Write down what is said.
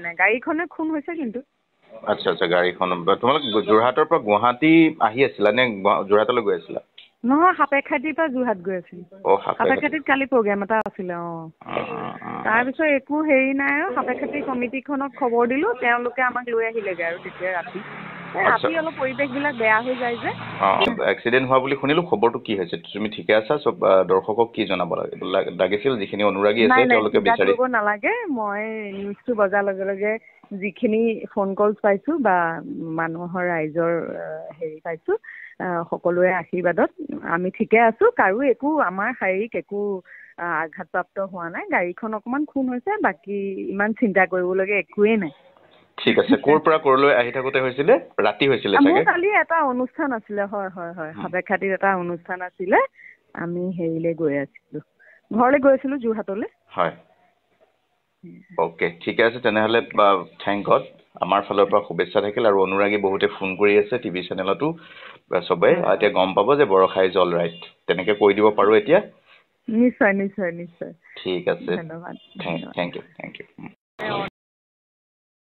নাই গাড়ীখনে খুন হৈছে কিন্তু আচ্ছা আচ্ছা গাড়ীখন তোমালোক যোৰহাটৰ পৰা গুৱাহাটী আহি আছিলা নে যোৰহাটলৈ গৈ আছিলা নহয় সাপেখাতিৰ পৰা যোৰহাট গৈ আছিলো সাপেখাতিত কালি প্ৰগ্ৰাম এটা আছিলে তাৰপিছত একো হেৰি নাই আৰু সাপেখাতি কমিটিখনক খবৰ দিলো তেওঁলোকে আমাক লৈ আহিলেগে আৰু তেতিয়া ৰাতি অলপ পৰিৱেশবিলাক বেয়া হৈ যায় যে এক্সিডেণ্ট হোৱা বুলি শুনিলো খবৰটো কি হৈছে তুমি ঠিকে আছা চব দৰ্শকক কি জনাব লাগিছিল যিখিনি অনুৰাগী আছে তেওঁলোকে বিচাৰি নালাগে মই নিউজটো বজাৰ লগে লগে যিখিনি ফোন কলছ পাইছো বা মানুহৰ ৰাইজৰ হেৰি পাইছো সকলোৰে আশীৰ্বাদত আমি ঠিকে আছো কাৰো একো আমাৰ শাৰীৰিক একো আঘাতপ্ৰাপ্ত হোৱা নাই গাড়ীখন অকমান খুন হৈছে বাকী ইমান চিন্তা কৰিবলগীয়া একোৱেই নাই ঠিক আছে ক'ৰ পৰা ক'ৰলৈ আহি থাকোতে হৈছিলে ৰাতি হৈছিলে চাগে কালি এটা অনুষ্ঠান আছিলে হয় সাপেখাতিত এটা অনুষ্ঠান আছিলে আমি হেৰিলৈ গৈ আছিলো ঘৰলৈ গৈ আছিলো যোৰহাটলৈ হয় ওকে ঠিকে আছে তেনেহ'লে থেংক গড আমাৰ ফালৰ পৰা শুভেচ্ছা থাকিল আৰু অনুৰাগী বহুতে ফোন কৰি আছে টিভি চেনেলতো চবে এতিয়া গম পাব যে বৰষাই জল ৰাইট তেনেকে কৈ দিব পাৰো এতিয়া নিশ্চয় ঠিক আছে ধন্যবাদ থেংক ইউ